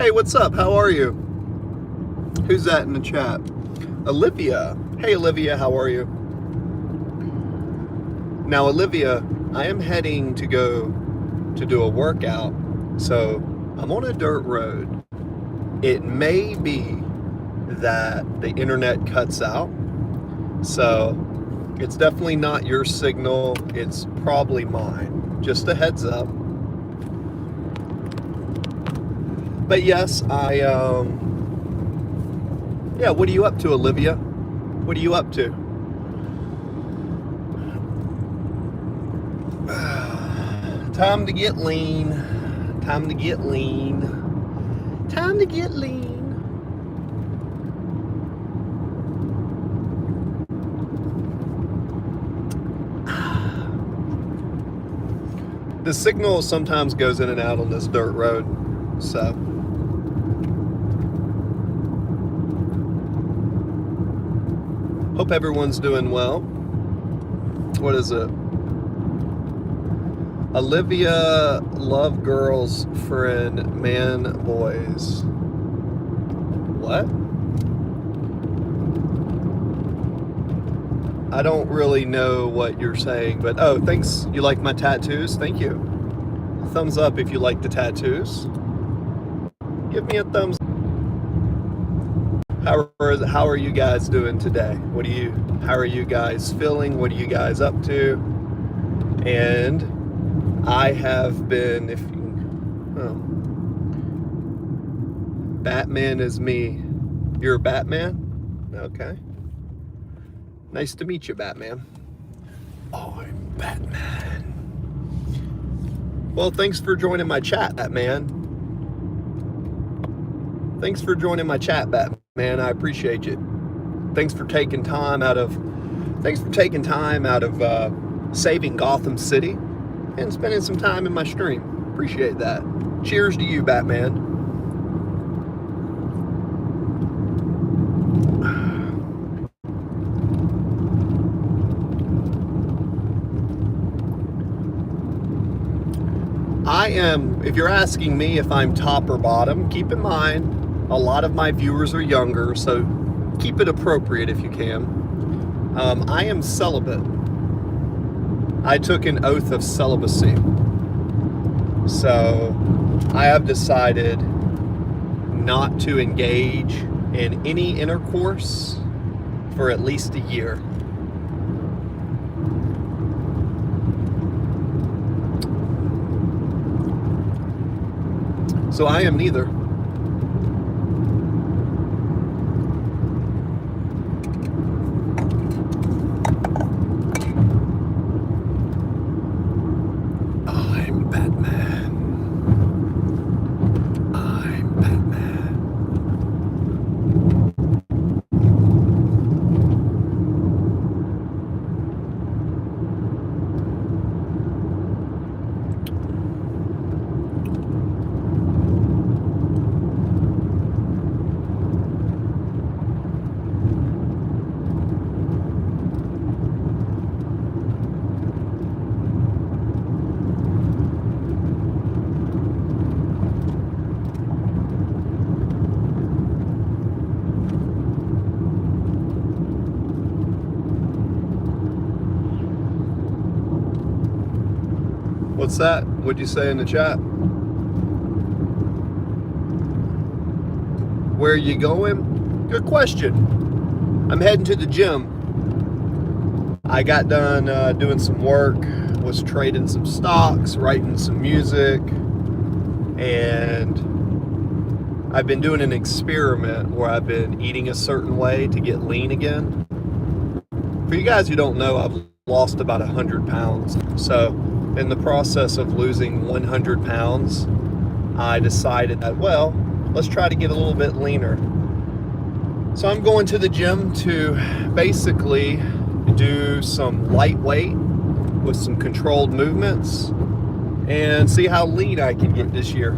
Hey, what's up? How are you? Who's that in the chat? Olivia. Hey, Olivia, how are you? Now, Olivia, I am heading to go to do a workout, so I'm on a dirt road. It may be that the internet cuts out, so it's definitely not your signal, it's probably mine. Just a heads up. But yes, yeah, what are you up to, Olivia? What are you up to? Time to get lean. Time to get lean. Time to get lean. The signal sometimes goes in and out on this dirt road, so. Hope everyone's doing well. What is it? Olivia, love girls, friend, man, boys. What? I don't really know what you're saying, but oh, thanks. You like my tattoos? Thank you. Thumbs up if you like the tattoos. Give me a thumbs up. How are you guys doing today? How are you guys feeling? What are you guys up to? And I have been, Batman is me. You're a Batman? Okay. Nice to meet you, Batman. Oh, I'm Batman. Well, thanks for joining my chat, Batman. Thanks for joining my chat, Batman. I appreciate you. Thanks for taking time out of saving Gotham City and spending some time in my stream. Appreciate that. Cheers to you, Batman. If you're asking me if I'm top or bottom, keep in mind, a lot of my viewers are younger, so keep it appropriate if you can. I am celibate. I took an oath of celibacy. So I have decided not to engage in any intercourse for at least a year. So I am neither. I'm Batman. I'm Batman. What's that? What'd you say in the chat? Where are you going? Good question. I'm heading to the gym. I got done doing some work, was trading some stocks, writing some music, and I've been doing an experiment where I've been eating a certain way to get lean again. For you guys who don't know, I've lost about 100 pounds. So in the process of losing 100 pounds, I decided that, well, let's try to get a little bit leaner. So I'm going to the gym to basically do some lightweight with some controlled movements and see how lean I can get this year.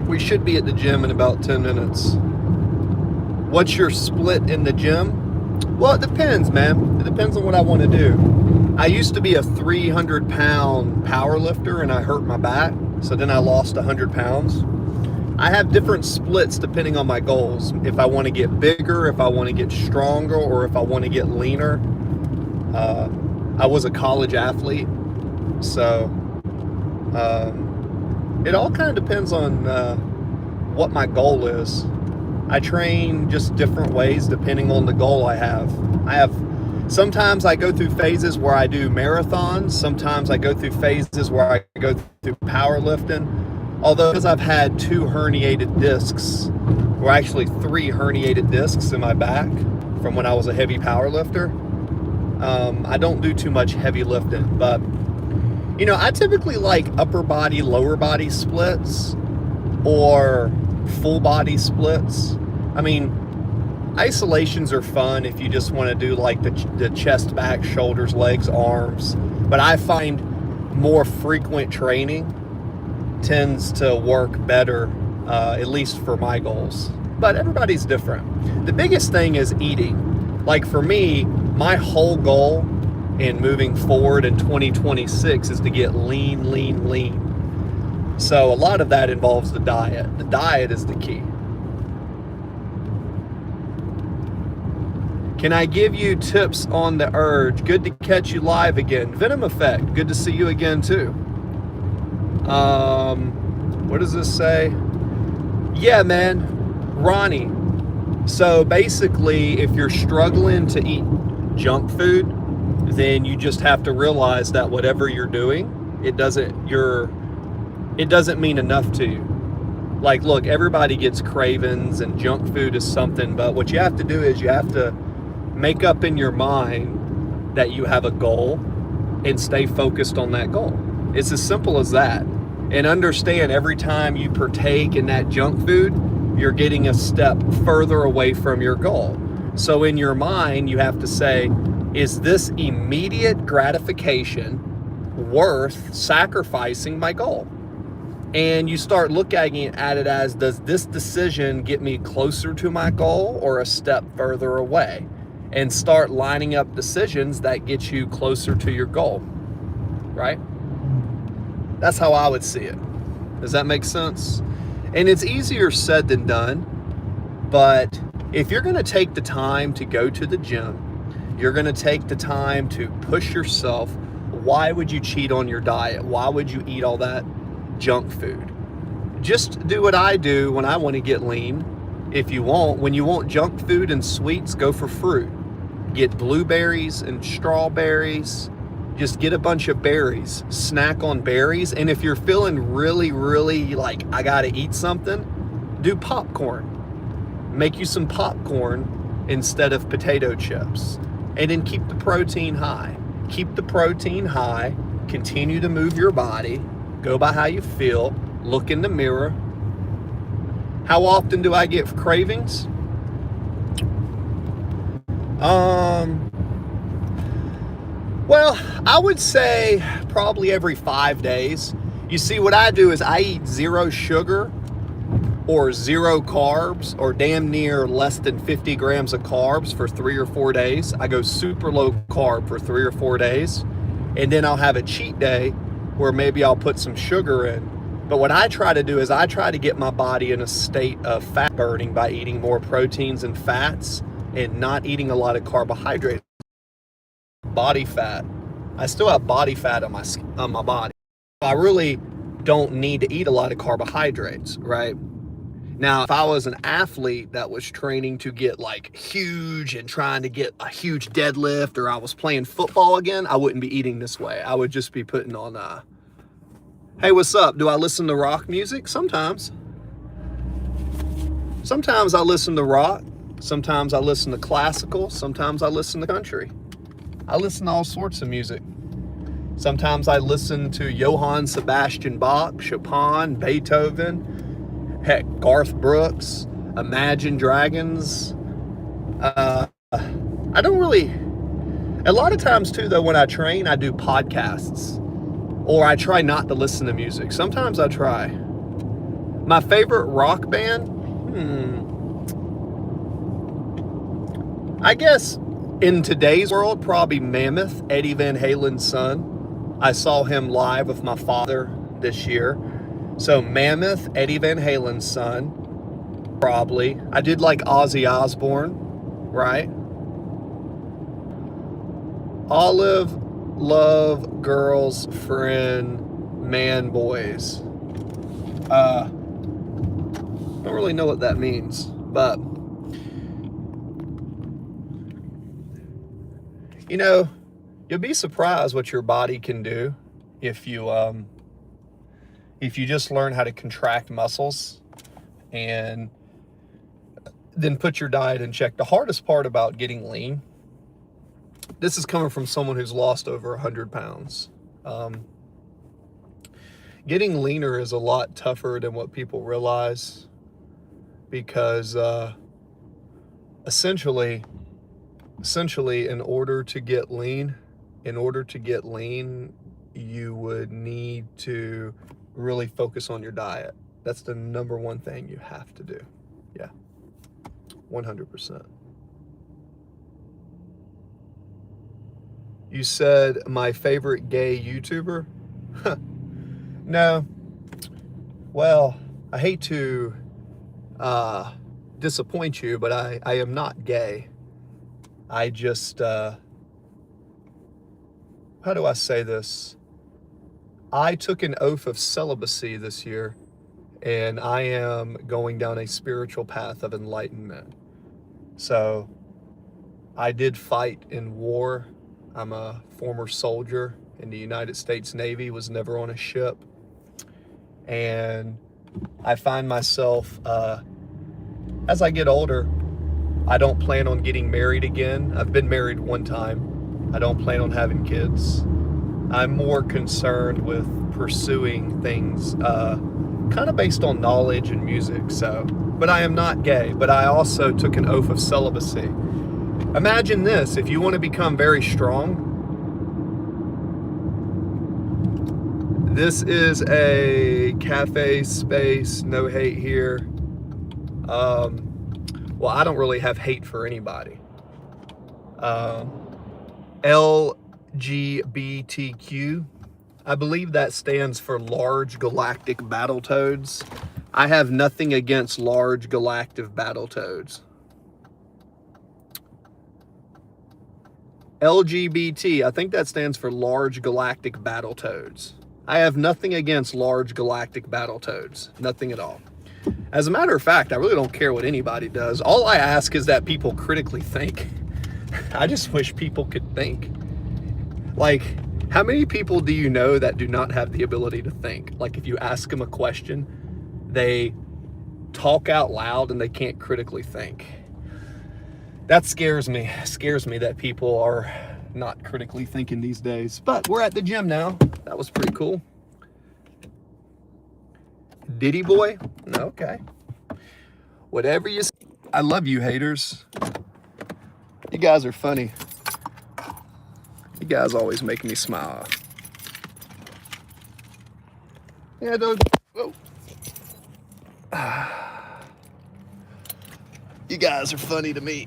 We should be at the gym in about 10 minutes. What's your split in the gym? Well, it depends, man. It depends on what I want to do. I used to be a 300-pound power lifter and I hurt my back, so then I lost 100 pounds. I have different splits depending on my goals. If I want to get bigger, if I want to get stronger, or if I want to get leaner. I was a college athlete, so it all kind of depends on what my goal is. I train just different ways depending on the goal I have. Sometimes I go through phases where I do marathons. Sometimes I go through phases where I go through powerlifting. Although, because I've had 2 herniated discs, or actually 3 herniated discs in my back from when I was a heavy power lifter, I don't do too much heavy lifting. But, I typically like upper body, lower body splits, or full body splits. I mean, isolations are fun if you just want to do like the chest, back, shoulders, legs, arms. But I find more frequent training tends to work better, at least for my goals. But everybody's different. The biggest thing is eating. Like for me, my whole goal in moving forward in 2026 is to get lean, lean, lean. So a lot of that involves the diet. The diet is the key. Can I give you tips on the urge? Good to catch you live again. Venom Effect, good to see you again too. What does this say? Yeah, man, Ronnie. So basically, if you're struggling to eat junk food, then you just have to realize that whatever you're doing, it doesn't mean enough to you. Like, look, everybody gets cravings and junk food is something, but what you have to do is you have to make up in your mind that you have a goal and stay focused on that goal. It's as simple as that. And understand every time you partake in that junk food, you're getting a step further away from your goal. So in your mind, you have to say, is this immediate gratification worth sacrificing my goal? And you start looking at it as, does this decision get me closer to my goal or a step further away? And start lining up decisions that get you closer to your goal, right? That's how I would see it. Does that make sense? And it's easier said than done, but if you're gonna take the time to go to the gym, you're gonna take the time to push yourself, why would you cheat on your diet? Why would you eat all that junk food? Just do what I do when I want to get lean. When you want junk food and sweets, go for fruit. Get blueberries and strawberries. Just get a bunch of berries, snack on berries. And if you're feeling really, really like, I gotta eat something, do popcorn. Make you some popcorn instead of potato chips. And then keep the protein high. Keep the protein high, continue to move your body, go by how you feel, look in the mirror. How often do I get cravings? Well, I would say probably every 5 days. You see, what I do is I eat 0 sugar or 0 carbs or damn near less than 50 grams of carbs for 3 or 4 days. I go super low carb for 3 or 4 days. And then I'll have a cheat day where maybe I'll put some sugar in. But what I try to do is I try to get my body in a state of fat burning by eating more proteins and fats and not eating a lot of carbohydrates. Body fat. I still have body fat on my body. I really don't need to eat a lot of carbohydrates, right? Now, if I was an athlete that was training to get like huge and trying to get a huge deadlift, or I was playing football again, I wouldn't be eating this way. I would just be putting on, hey, what's up? Do I listen to rock music? Sometimes. Sometimes I listen to rock. Sometimes I listen to classical. Sometimes I listen to country. I listen to all sorts of music. Sometimes I listen to Johann Sebastian Bach, Chopin, Beethoven, heck, Garth Brooks, Imagine Dragons. I don't really, a lot of times too though, when I train, I do podcasts, or I try not to listen to music. Sometimes I try. My favorite rock band? I guess In today's world, probably Mammoth, Eddie Van Halen's son. I saw him live with my father this year. So Mammoth, Eddie Van Halen's son, probably. I did like Ozzy Osbourne, right? Olive, love, girls, friend, man, boys. Don't really know what that means, but you know, you'll be surprised what your body can do if you just learn how to contract muscles and then put your diet in check. The hardest part about getting lean, this is coming from someone who's lost over 100 pounds. Getting leaner is a lot tougher than what people realize because essentially, in order to get lean, you would need to really focus on your diet. That's the number one thing you have to do. Yeah, 100%. You said my favorite gay YouTuber? No. Well, I hate to disappoint you, but I am not gay. I just, how do I say this? I took an oath of celibacy this year, and I am going down a spiritual path of enlightenment. So I did fight in war. I'm a former soldier in the United States Navy, was never on a ship. And I find myself, as I get older, I don't plan on getting married again. I've been married one time. I don't plan on having kids. I'm more concerned with pursuing things kind of based on knowledge and music. So, but I am not gay, but I also took an oath of celibacy. Imagine this, if you want to become very strong, this is a cafe space, no hate here. Well, I don't really have hate for anybody. LGBTQ, I believe that stands for Large Galactic Battletoads. I have nothing against Large Galactic Battletoads. LGBT, I think that stands for Large Galactic Battletoads. I have nothing against Large Galactic Battletoads. Nothing at all. As a matter of fact, I really don't care what anybody does. All I ask is that people critically think. I just wish people could think. Like, how many people do you know that do not have the ability to think? Like, if you ask them a question, they talk out loud and they can't critically think. That scares me. It scares me that people are not critically thinking these days. But we're at the gym now. That was pretty cool. Diddy boy? Okay. Whatever you say. I love you haters. You guys are funny. You guys always make me smile. Yeah, dog. Whoa. You guys are funny to me.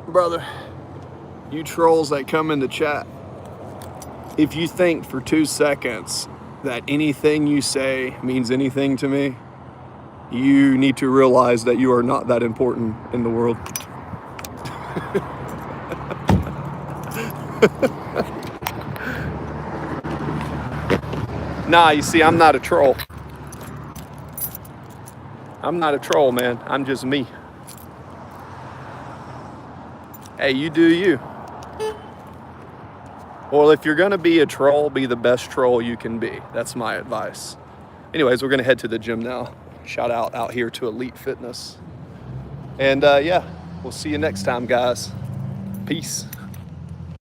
Brother, you trolls that come in the chat, if you think for 2 seconds that anything you say means anything to me, you need to realize that you are not that important in the world. Nah, you see, I'm not a troll. I'm not a troll, man. I'm just me. Hey, you do you. Well, if you're gonna be a troll, be the best troll you can be. That's my advice. Anyways, we're gonna head to the gym now. Shout out here to Elite Fitness. And yeah, we'll see you next time, guys. Peace.